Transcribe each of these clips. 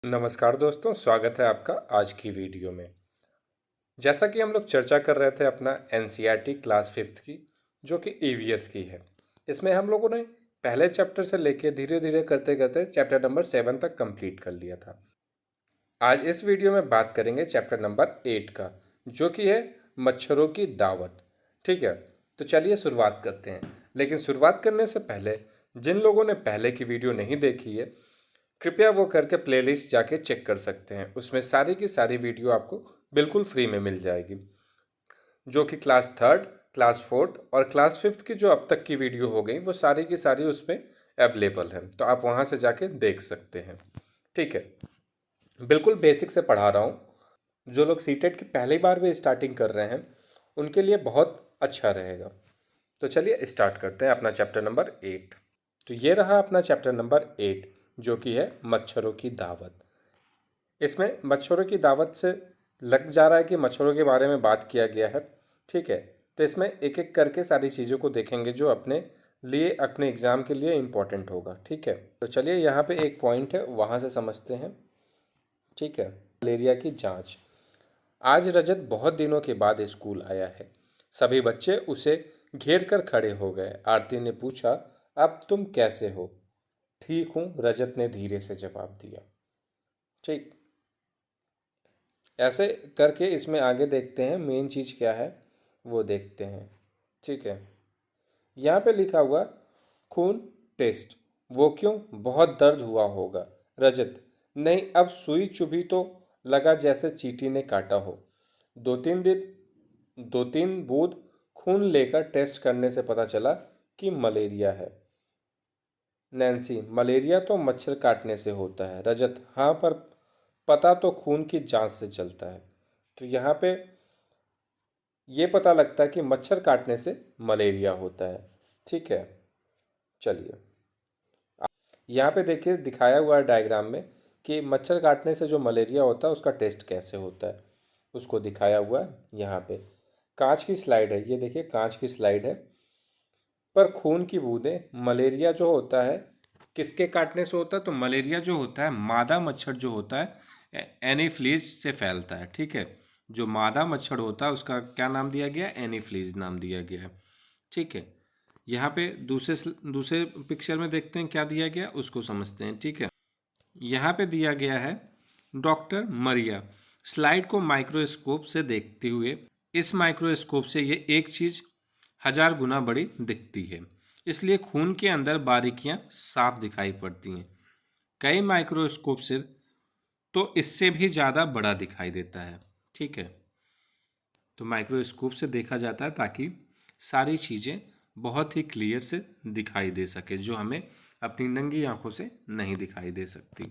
नमस्कार दोस्तों, स्वागत है आपका आज की वीडियो में। जैसा कि हम लोग चर्चा कर रहे थे अपना एनसीईआरटी क्लास 5th की, जो कि ईवीएस की है। इसमें हम लोगों ने पहले चैप्टर से लेके धीरे धीरे करते करते चैप्टर नंबर 7 तक कंप्लीट कर लिया था। आज इस वीडियो में बात करेंगे चैप्टर नंबर 8 का, जो कि है मच्छरों की दावत। ठीक है, तो चलिए शुरुआत करते हैं। लेकिन शुरुआत करने से पहले जिन लोगों ने पहले की वीडियो नहीं देखी है, कृपया वो करके प्लेलिस्ट जाके चेक कर सकते हैं। उसमें सारी की सारी वीडियो आपको बिल्कुल फ्री में मिल जाएगी, जो कि क्लास 3rd, क्लास 4th और क्लास 5th की जो अब तक की वीडियो हो गई वो सारी की सारी उसमें अवेलेबल है, तो आप वहाँ से जाके देख सकते हैं। ठीक है, बिल्कुल बेसिक से पढ़ा रहा हूँ। जो लोग सीटेट की पहली बार भी स्टार्टिंग कर रहे हैं उनके लिए बहुत अच्छा रहेगा। तो चलिए स्टार्ट करते हैं अपना चैप्टर नंबर 8। तो ये रहा अपना चैप्टर नंबर 8, जो कि है मच्छरों की दावत। इसमें मच्छरों की दावत से लग जा रहा है कि मच्छरों के बारे में बात किया गया है। ठीक है, तो इसमें एक एक करके सारी चीज़ों को देखेंगे जो अपने लिए अपने एग्ज़ाम के लिए इम्पोर्टेंट होगा। ठीक है, तो चलिए यहाँ पे एक पॉइंट है, वहाँ से समझते हैं। ठीक है, मलेरिया की जांच। आज रजत बहुत दिनों के बाद स्कूल आया है। सभी बच्चे उसे घेर कर खड़े हो गए। आरती ने पूछा, अब तुम कैसे हो? ठीक हूँ, रजत ने धीरे से जवाब दिया। ठीक, ऐसे करके इसमें आगे देखते हैं मेन चीज़ क्या है वो देखते हैं। ठीक है, यहाँ पे लिखा हुआ खून टेस्ट। वो क्यों? बहुत दर्द हुआ होगा। रजत, नहीं, अब सुई चुभी तो लगा जैसे चींटी ने काटा हो। दो तीन दिन 2-3 बूंद खून लेकर टेस्ट करने से पता चला कि मलेरिया है। नैन्सी, मलेरिया तो मच्छर काटने से होता है। रजत, हाँ, पर पता तो खून की जांच से चलता है। तो यहाँ पे ये पता लगता है कि मच्छर काटने से मलेरिया होता है। ठीक है, चलिए यहाँ पे देखिए दिखाया हुआ है डायग्राम में कि मच्छर काटने से जो मलेरिया होता है उसका टेस्ट कैसे होता है, उसको दिखाया हुआ है यहाँ पे। कांच की स्लाइड है, ये देखिए कांच की स्लाइड है। पर खून की बूंदें, मलेरिया जो होता है किसके काटने से होता है? तो मलेरिया जो होता है मादा मच्छर जो होता है एनीफ्लीज से फैलता है। ठीक है, जो मादा मच्छर होता है उसका क्या नाम दिया गया है? एनीफ्लीज नाम दिया गया है। ठीक है, यहाँ पे दूसरे पिक्चर में देखते हैं क्या दिया गया, उसको समझते हैं। ठीक है, यहाँ पे दिया गया है डॉक्टर मरिया स्लाइड को माइक्रोस्कोप से देखते हुए, इस माइक्रोस्कोप से ये एक चीज 1000 गुना बड़ी दिखती है, इसलिए खून के अंदर बारीकियां साफ दिखाई पड़ती हैं। कई माइक्रोस्कोप से तो इससे भी ज़्यादा बड़ा दिखाई देता है। ठीक है, तो माइक्रोस्कोप से देखा जाता है ताकि सारी चीज़ें बहुत ही क्लियर से दिखाई दे सके, जो हमें अपनी नंगी आंखों से नहीं दिखाई दे सकती।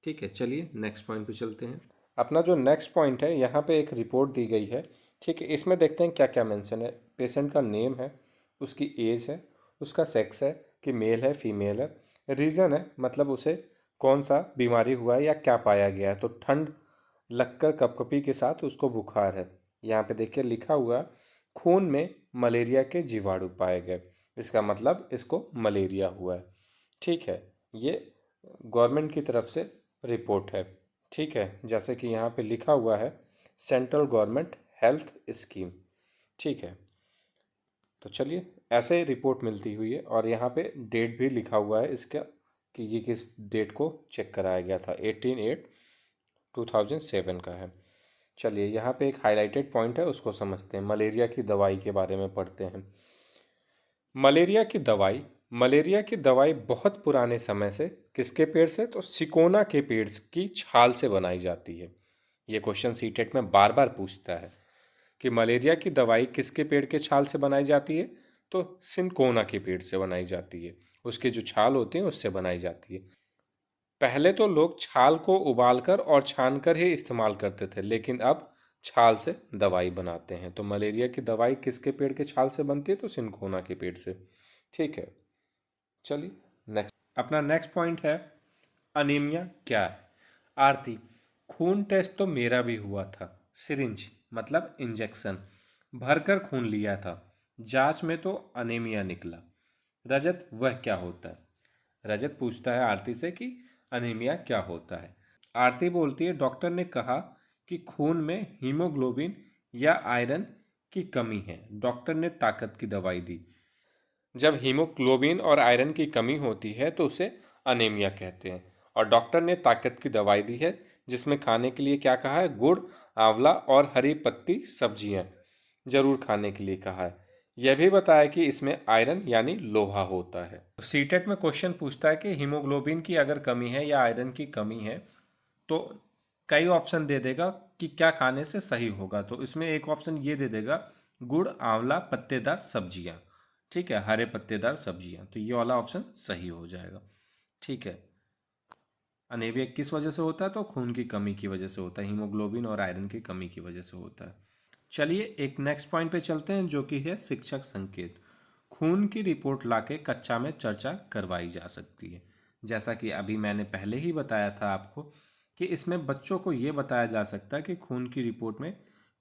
ठीक है, चलिए नेक्स्ट पॉइंट पे चलते हैं। अपना जो नेक्स्ट पॉइंट है यहाँ पे एक रिपोर्ट दी गई है। ठीक है, इसमें देखते हैं क्या क्या मेंशन है। पेशेंट का नेम है, उसकी एज है, उसका सेक्स है कि मेल है फीमेल है, रीज़न है मतलब उसे कौन सा बीमारी हुआ है या क्या पाया गया है। तो ठंड लगकर कपकपी के साथ उसको बुखार है। यहाँ पे देखिए लिखा हुआ खून में मलेरिया के जीवाणु पाए गए, इसका मतलब इसको मलेरिया हुआ है। ठीक है, ये गवर्नमेंट की तरफ से रिपोर्ट है। ठीक है, जैसे कि यहाँ पे लिखा हुआ है सेंट्रल गवर्नमेंट हेल्थ स्कीम। ठीक है, तो चलिए ऐसे रिपोर्ट मिलती हुई है और यहाँ पे डेट भी लिखा हुआ है इसका कि ये किस डेट को चेक कराया गया था। 18/8/2007 का है। चलिए यहाँ पे एक हाईलाइटेड पॉइंट है, उसको समझते हैं। मलेरिया की दवाई के बारे में पढ़ते हैं। मलेरिया की दवाई बहुत पुराने समय से किसके पेड़ से? तो सिकोना के पेड़ की छाल से बनाई जाती है। ये क्वेश्चन सीटेट में बार बार पूछता है कि मलेरिया की दवाई किसके पेड़ के छाल से बनाई जाती है? तो सिनकोना के पेड़ से बनाई जाती है। उसके जो छाल होती है उससे बनाई जाती है। पहले तो लोग छाल को उबालकर और छानकर ही इस्तेमाल करते थे, लेकिन अब छाल से दवाई बनाते हैं। तो मलेरिया की दवाई किसके पेड़ के छाल से बनती है? तो सिनकोना के पेड़ से। ठीक है, चलिए नेक्स्ट। अपना नेक्स्ट पॉइंट है अनीमिया क्या है। आरती, खून टेस्ट तो मेरा भी हुआ था। सिरिंज मतलब इंजेक्शन भरकर खून लिया था, जांच में तो अनीमिया निकला। रजत, वह क्या होता है? रजत पूछता है आरती से कि अनीमिया क्या होता है। आरती बोलती है डॉक्टर ने कहा कि खून में हीमोग्लोबिन या आयरन की कमी है। डॉक्टर ने ताकत की दवाई दी। जब हीमोग्लोबिन और आयरन की कमी होती है तो उसे अनीमिया कहते हैं। और डॉक्टर ने ताकत की दवाई दी है, जिसमें खाने के लिए क्या कहा है? गुड़, आंवला और हरी पत्ती सब्जियां जरूर खाने के लिए कहा है। यह भी बताया कि इसमें आयरन यानी लोहा होता है। सीटेट में क्वेश्चन पूछता है कि हीमोग्लोबिन की अगर कमी है या आयरन की कमी है तो कई ऑप्शन दे देगा कि क्या खाने से सही होगा। तो इसमें एक ऑप्शन ये दे देगा, गुड़, आंवला, पत्तेदार सब्जियां। ठीक है, हरे पत्तेदार सब्जियां। तो ये वाला ऑप्शन सही हो जाएगा। ठीक है, अनेमिया किस वजह से होता है? तो खून की कमी की वजह से होता है, हीमोग्लोबिन और आयरन की कमी की वजह से होता है। चलिए एक नेक्स्ट पॉइंट पे चलते हैं, जो कि है शिक्षक संकेत। खून की रिपोर्ट लाके कक्षा में चर्चा करवाई जा सकती है। जैसा कि अभी मैंने पहले ही बताया था आपको कि इसमें बच्चों को ये बताया जा सकता है कि खून की रिपोर्ट में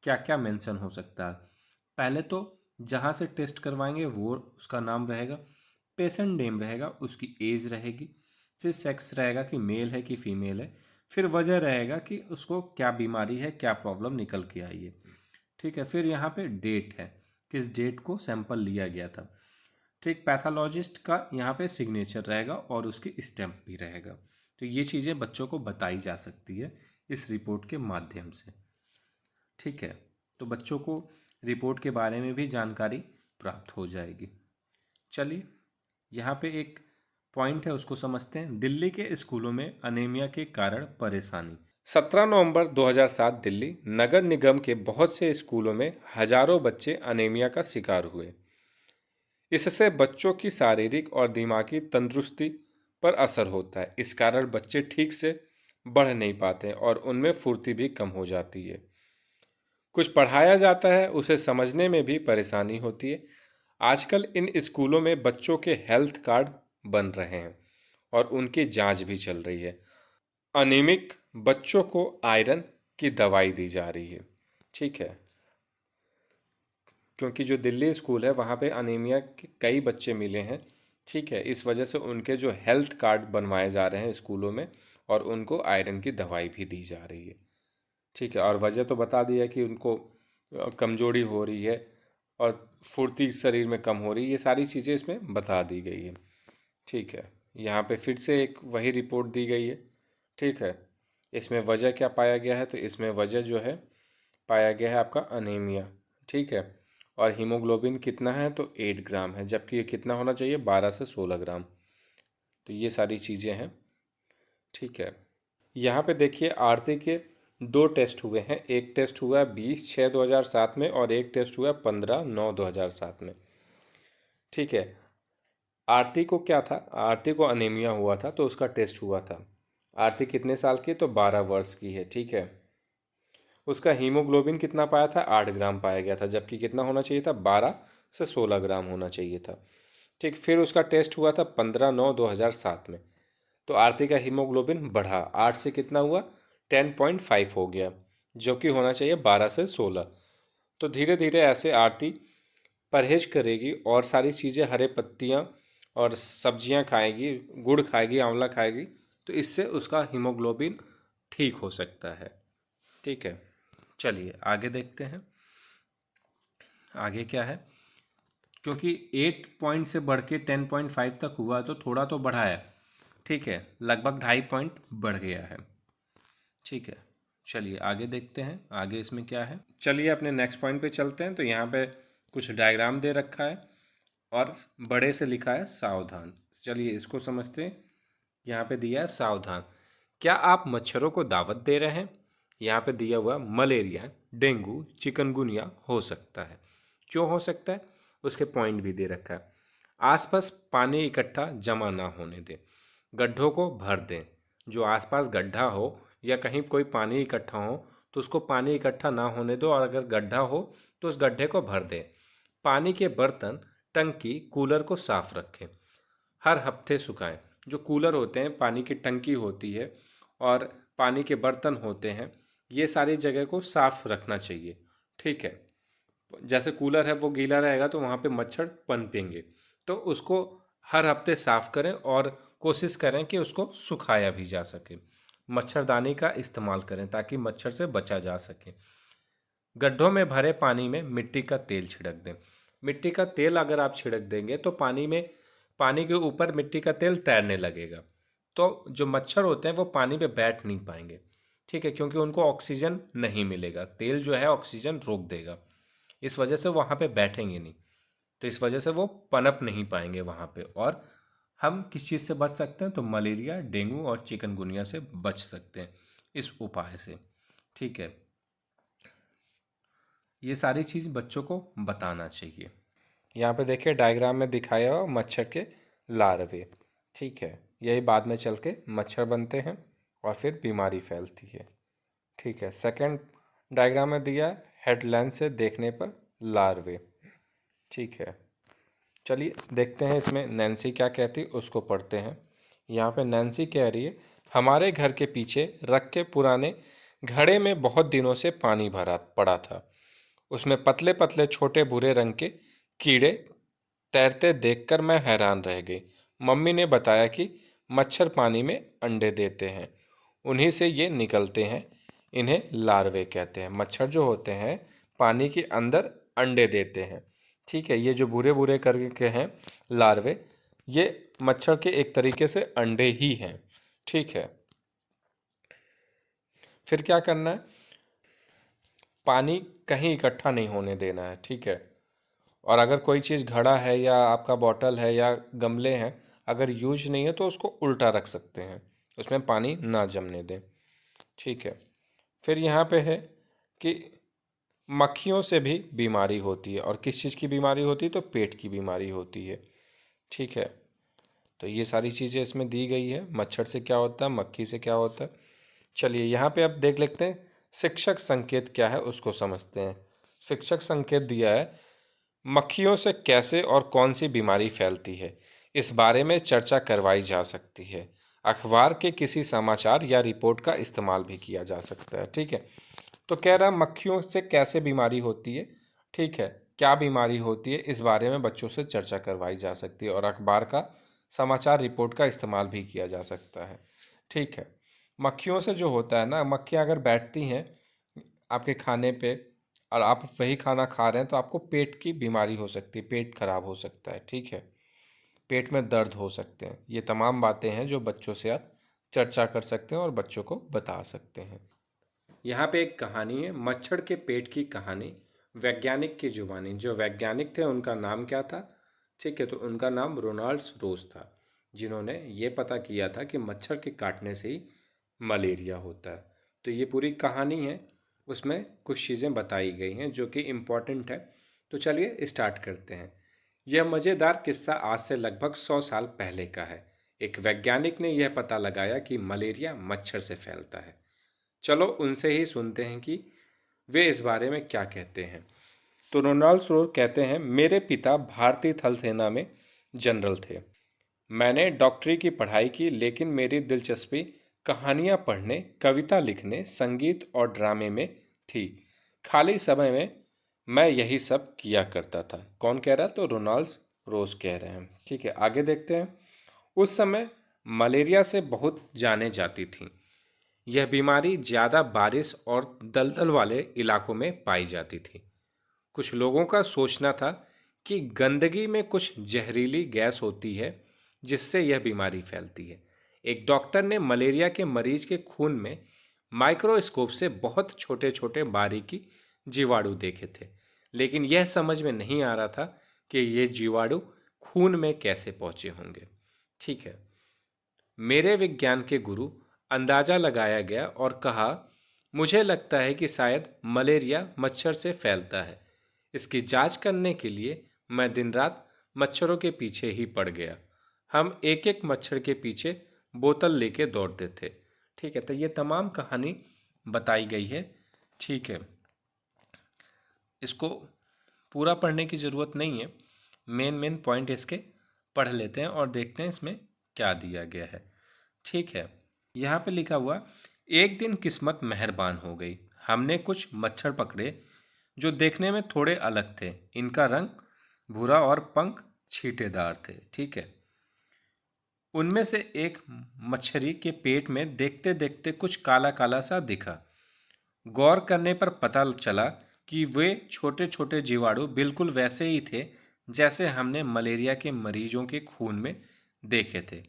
क्या क्या मेंशन हो सकता है। पहले तो जहाँ से टेस्ट करवाएंगे वो उसका नाम रहेगा, पेशेंट नेम रहेगा, उसकी एज रहेगी, फिर सेक्स रहेगा कि मेल है कि फीमेल है, फिर वजह रहेगा कि उसको क्या बीमारी है, क्या प्रॉब्लम निकल के आई है। ठीक है, फिर यहाँ पे डेट है, किस डेट को सैंपल लिया गया था। ठीक, पैथोलॉजिस्ट का यहाँ पे सिग्नेचर रहेगा और उसकी स्टैम्प भी रहेगा। तो ये चीज़ें बच्चों को बताई जा सकती है इस रिपोर्ट के माध्यम से। ठीक है, तो बच्चों को रिपोर्ट के बारे में भी जानकारी प्राप्त हो जाएगी। चलिए यहाँ पे एक पॉइंट है, उसको समझते हैं। दिल्ली के स्कूलों में अनीमिया के कारण परेशानी। 17 नवंबर 2007 दिल्ली नगर निगम के बहुत से स्कूलों में हजारों बच्चे अनीमिया का शिकार हुए। इससे बच्चों की शारीरिक और दिमागी तंदुरुस्ती पर असर होता है। इस कारण बच्चे ठीक से बढ़ नहीं पाते और उनमें फुर्ती भी कम हो जाती है। कुछ पढ़ाया जाता है उसे समझने में भी परेशानी होती है। आजकल इन स्कूलों में बच्चों के हेल्थ कार्ड बन रहे हैं और उनकी जांच भी चल रही है। अनीमिक बच्चों को आयरन की दवाई दी जा रही है। ठीक है, क्योंकि जो दिल्ली स्कूल है वहाँ पे अनीमिया के कई बच्चे मिले हैं। ठीक है, इस वजह से उनके जो हेल्थ कार्ड बनवाए जा रहे हैं स्कूलों में और उनको आयरन की दवाई भी दी जा रही है। ठीक है, और वजह तो बता दी है कि उनको कमजोरी हो रही है और फुर्ती शरीर में कम हो रही है। ये सारी चीज़ें इसमें बता दी गई है। ठीक है, यहाँ पे फिर से एक वही रिपोर्ट दी गई है। ठीक है, इसमें वजह क्या पाया गया है? तो इसमें वजह जो है पाया गया है आपका अनीमिया। ठीक है, और हीमोग्लोबिन कितना है? तो 8 ग्राम है, जबकि ये कितना होना चाहिए? 12 से 16 ग्राम। तो ये सारी चीज़ें हैं। ठीक है, यहाँ पे देखिए आरती के 2 टेस्ट हुए हैं। एक टेस्ट हुआ 20/6/2007 में और एक टेस्ट हुआ 15/9/2007 में। ठीक है, आरती को क्या था? आरती को अनीमिया हुआ था तो उसका टेस्ट हुआ था। आरती कितने साल की? तो 12 वर्ष की है। ठीक है, उसका हीमोग्लोबिन कितना पाया था? 8 ग्राम पाया गया था, जबकि कितना होना चाहिए था? 12 से 16 ग्राम होना चाहिए था। ठीक, फिर उसका टेस्ट हुआ था 15/9/2007 में। तो आरती का हीमोग्लोबिन बढ़ा, 8 से कितना हुआ? 10.5 हो गया, जो कि होना चाहिए 12 से 16। तो धीरे धीरे ऐसे आरती परहेज करेगी और सारी चीज़ें, हरे पत्तियाँ और सब्जियाँ खाएगी, गुड़ खाएगी, आंवला खाएगी, तो इससे उसका हीमोग्लोबिन ठीक हो सकता है। ठीक है, चलिए आगे देखते हैं। आगे क्या है? क्योंकि 8 पॉइंट से बढ़ के 10.5 तक हुआ तो थोड़ा तो बढ़ा है। ठीक है, लगभग 2.5 पॉइंट बढ़ गया है। ठीक है, चलिए आगे देखते हैं। आगे इसमें क्या है? चलिए अपने नेक्स्ट पॉइंट पे चलते हैं। तो यहाँ पे कुछ डायग्राम दे रखा है और बड़े से लिखा है सावधान। चलिए इसको समझते हैं। यहाँ पे दिया है सावधान, क्या आप मच्छरों को दावत दे रहे हैं? यहाँ पे दिया हुआ मलेरिया, डेंगू, चिकनगुनिया हो सकता है। क्यों हो सकता है? उसके पॉइंट भी दे रखा है। आसपास पानी इकट्ठा जमा ना होने दें, गड्ढों को भर दें। जो आसपास गड्ढा हो या कहीं कोई पानी इकट्ठा हो तो उसको पानी इकट्ठा ना होने दो, और अगर गड्ढा हो तो उस गड्ढे को भर दें। पानी के बर्तन, टंकी, कूलर को साफ रखें, हर हफ्ते सुखाएं। जो कूलर होते हैं, पानी की टंकी होती है और पानी के बर्तन होते हैं, ये सारी जगह को साफ रखना चाहिए। ठीक है, जैसे कूलर है वो गीला रहेगा तो वहाँ पे मच्छर पनपेंगे, तो उसको हर हफ्ते साफ करें और कोशिश करें कि उसको सुखाया भी जा सके। मच्छरदानी का इस्तेमाल करें ताकि मच्छर से बचा जा सके। गड्ढों में भरे पानी में मिट्टी का तेल छिड़क दें। मिट्टी का तेल अगर आप छिड़क देंगे तो पानी के ऊपर मिट्टी का तेल तैरने लगेगा, तो जो मच्छर होते हैं वो पानी पे बैठ नहीं पाएंगे, ठीक है, क्योंकि उनको ऑक्सीजन नहीं मिलेगा। तेल जो है ऑक्सीजन रोक देगा, इस वजह से वहाँ पे बैठेंगे नहीं, तो इस वजह से वो पनप नहीं पाएंगे वहाँ पे। और हम किस चीज़ से बच सकते हैं, तो मलेरिया, डेंगू और चिकनगुनिया से बच सकते हैं इस उपाय से, ठीक है। ये सारी चीज़ बच्चों को बताना चाहिए। यहाँ पे देखिए डायग्राम में दिखाया हुआ मच्छर के लार्वे, ठीक है, यही बाद में चल के मच्छर बनते हैं और फिर बीमारी फैलती है, ठीक है। सेकंड डायग्राम में दिया हेडलाइन से देखने पर लार्वे, ठीक है। चलिए देखते हैं इसमें नैन्सी क्या कहती है, उसको पढ़ते हैं। यहाँ पे नैन्सी कह रही है, हमारे घर के पीछे रख के पुराने घड़े में बहुत दिनों से पानी भरा पड़ा था। उसमें पतले पतले छोटे भूरे रंग के कीड़े तैरते देखकर मैं हैरान रह गई। मम्मी ने बताया कि मच्छर पानी में अंडे देते हैं, उन्हीं से ये निकलते हैं, इन्हें लार्वे कहते हैं। मच्छर जो होते हैं पानी के अंदर अंडे देते हैं, ठीक है। ये जो भूरे भूरे करके हैं लार्वे, ये मच्छर के एक तरीके से अंडे ही हैं, ठीक है। फिर क्या करना है, पानी कहीं इकट्ठा नहीं होने देना है, ठीक है। और अगर कोई चीज़ घड़ा है या आपका बॉटल है या गमले हैं, अगर यूज नहीं है तो उसको उल्टा रख सकते हैं, उसमें पानी ना जमने दें, ठीक है। फिर यहाँ पे है कि मक्खियों से भी बीमारी होती है, और किस चीज़ की बीमारी होती है, तो पेट की बीमारी होती है, ठीक है। तो ये सारी चीज़ें इसमें दी गई है, मच्छर से क्या होता है, मक्खी से क्या होता है। चलिए यहाँ पे अब देख लेते हैं शिक्षक संकेत क्या है, उसको समझते हैं। शिक्षक संकेत दिया है, मक्खियों से कैसे और कौन सी बीमारी फैलती है, इस बारे में चर्चा करवाई जा सकती है। अखबार के किसी समाचार या रिपोर्ट का इस्तेमाल भी किया जा सकता है, ठीक है। तो कह रहा मक्खियों से कैसे बीमारी होती है, ठीक है, क्या बीमारी होती है, इस बारे में बच्चों से चर्चा करवाई जा सकती है, और अखबार का समाचार रिपोर्ट का इस्तेमाल भी किया जा सकता है, ठीक है। मक्खियों से जो होता है ना, मक्खियाँ अगर बैठती हैं आपके खाने पे और आप वही खाना खा रहे हैं तो आपको पेट की बीमारी हो सकती है, पेट खराब हो सकता है, ठीक है। पेट में दर्द हो सकते हैं। ये तमाम बातें हैं जो बच्चों से आप चर्चा कर सकते हैं और बच्चों को बता सकते हैं। यहाँ पे एक कहानी है, मच्छर के पेट की कहानी, वैज्ञानिक की जुबानी। जो वैज्ञानिक थे उनका नाम क्या था, ठीक है, तो उनका नाम रोनाल्ड रोज था, जिन्होंने ये पता किया था कि मच्छर के काटने से ही मलेरिया होता है। तो ये पूरी कहानी है, उसमें कुछ चीज़ें बताई गई हैं जो कि इम्पॉर्टेंट है। तो चलिए स्टार्ट करते हैं। यह मज़ेदार किस्सा आज से लगभग 100 साल पहले का है। एक वैज्ञानिक ने यह पता लगाया कि मलेरिया मच्छर से फैलता है। चलो उनसे ही सुनते हैं कि वे इस बारे में क्या कहते हैं। तो रोनाल्ड स्रोर कहते हैं, मेरे पिता भारतीय थल सेना में जनरल थे। मैंने डॉक्टरी की पढ़ाई की, लेकिन मेरी दिलचस्पी कहानियाँ पढ़ने, कविता लिखने, संगीत और ड्रामे में थी। खाली समय में मैं यही सब किया करता था। कौन कह रहा है, तो रोनाल्ड रोज कह रहे हैं, ठीक है। आगे देखते हैं। उस समय मलेरिया से बहुत जाने जाती थी। यह बीमारी ज़्यादा बारिश और दलदल वाले इलाकों में पाई जाती थी। कुछ लोगों का सोचना था कि गंदगी में कुछ जहरीली गैस होती है जिससे यह बीमारी फैलती है। एक डॉक्टर ने मलेरिया के मरीज के खून में माइक्रोस्कोप से बहुत छोटे छोटे बारीकी जीवाणु देखे थे, लेकिन यह समझ में नहीं आ रहा था कि ये जीवाणु खून में कैसे पहुंचे होंगे, ठीक है। मेरे विज्ञान के गुरु अंदाजा लगाया गया और कहा, मुझे लगता है कि शायद मलेरिया मच्छर से फैलता है। इसकी जांच करने के लिए मैं दिन रात मच्छरों के पीछे ही पड़ गया। हम एक एक मच्छर के पीछे बोतल लेके दौड़ते थे, ठीक है। तो ये तमाम कहानी बताई गई है, ठीक है। इसको पूरा पढ़ने की ज़रूरत नहीं है, मेन मेन पॉइंट इसके पढ़ लेते हैं और देखते हैं इसमें क्या दिया गया है, ठीक है। यहाँ पे लिखा हुआ, एक दिन किस्मत मेहरबान हो गई। हमने कुछ मच्छर पकड़े जो देखने में थोड़े अलग थे। इनका रंग भूरा और पंख छींटेदार थे, ठीक है। उनमें से एक मच्छरी के पेट में देखते देखते कुछ काला काला सा दिखा। गौर करने पर पता चला कि वे छोटे छोटे जीवाणु बिल्कुल वैसे ही थे जैसे हमने मलेरिया के मरीजों के खून में देखे थे।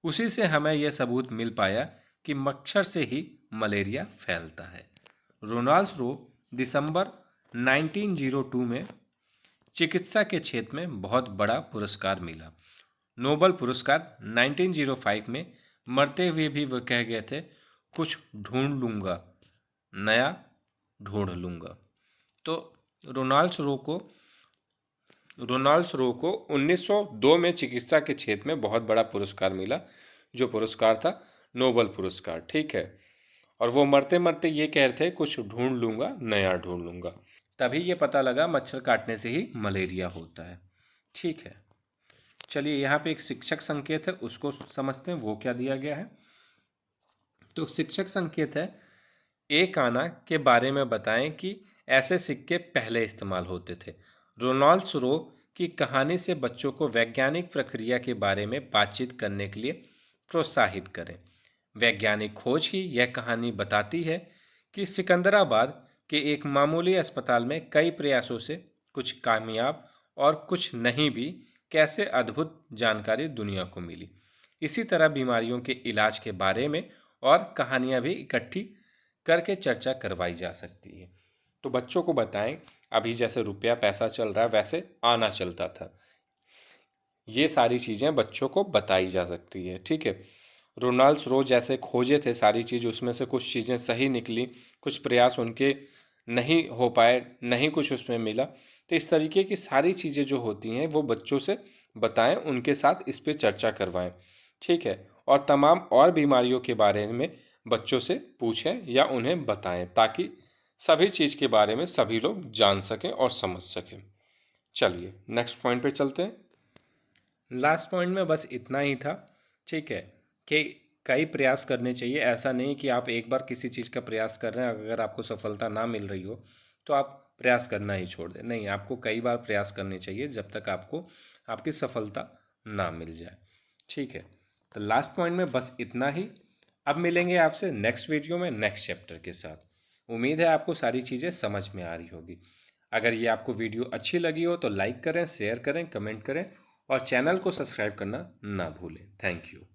उसी से हमें यह सबूत मिल पाया कि मच्छर से ही मलेरिया फैलता है। रोनाल्ड्स रो दिसंबर 1902 में चिकित्सा के क्षेत्र में बहुत बड़ा पुरस्कार मिला। नोबल पुरस्कार 1905 में मरते हुए भी वह कह गए थे, कुछ ढूंढ लूंगा, नया ढूंढ लूंगा। तो रोनाल्ड्स रो को 1902 में चिकित्सा के क्षेत्र में बहुत बड़ा पुरस्कार मिला, जो पुरस्कार था नोबल पुरस्कार। ठीक है। और वो मरते मरते ये कह रहे थे, कुछ ढूंढ लूंगा, नया ढूंढ लूंगा। तभी ये पता लगा मच्छर काटने से ही मलेरिया होता है। ठीक है, चलिए यहाँ पे एक शिक्षक संकेत है, उसको समझते हैं वो क्या दिया गया है। तो शिक्षक संकेत है, एक आना के बारे में बताएं कि ऐसे सिक्के पहले इस्तेमाल होते थे। रोनाल्ड्स रो की कहानी से बच्चों को वैज्ञानिक प्रक्रिया के बारे में बातचीत करने के लिए प्रोत्साहित करें। वैज्ञानिक खोज ही यह कहानी बताती है कि सिकंदराबाद के एक मामूली अस्पताल में कई प्रयासों से कुछ कामयाब और कुछ नहीं भी कैसे अद्भुत जानकारी दुनिया को मिली। इसी तरह बीमारियों के इलाज के बारे में और कहानियां भी इकट्ठी करके चर्चा करवाई जा सकती है। तो बच्चों को बताएं, अभी जैसे रुपया पैसा चल रहा है वैसे आना चलता था। ये सारी चीज़ें बच्चों को बताई जा सकती है। ठीक है। रोनाल्ड्स रो जैसे खोजे थे सारी चीज़, उसमें से कुछ चीज़ें सही निकली, कुछ प्रयास उनके नहीं हो पाए, नहीं कुछ उसमें मिला। तो इस तरीके की सारी चीज़ें जो होती हैं वो बच्चों से बताएं, उनके साथ इस पे चर्चा करवाएं। ठीक है। और तमाम और बीमारियों के बारे में बच्चों से पूछें या उन्हें बताएं, ताकि सभी चीज़ के बारे में सभी लोग जान सकें और समझ सकें। चलिए नेक्स्ट पॉइंट पे चलते हैं। लास्ट पॉइंट में बस इतना ही था। ठीक है, कि कई प्रयास करने चाहिए। ऐसा नहीं कि आप एक बार किसी चीज़ का प्रयास कर रहे हैं, अगर आपको सफलता ना मिल रही हो तो आप प्रयास करना ही छोड़ दें। नहीं, आपको कई बार प्रयास करने चाहिए जब तक आपको आपकी सफलता ना मिल जाए। ठीक है, तो लास्ट पॉइंट में बस इतना ही। अब मिलेंगे आपसे नेक्स्ट वीडियो में नेक्स्ट चैप्टर के साथ। उम्मीद है आपको सारी चीज़ें समझ में आ रही होगी। अगर ये आपको वीडियो अच्छी लगी हो तो लाइक करें, शेयर करें, कमेंट करें और चैनल को सब्सक्राइब करना ना भूलें। Thank you.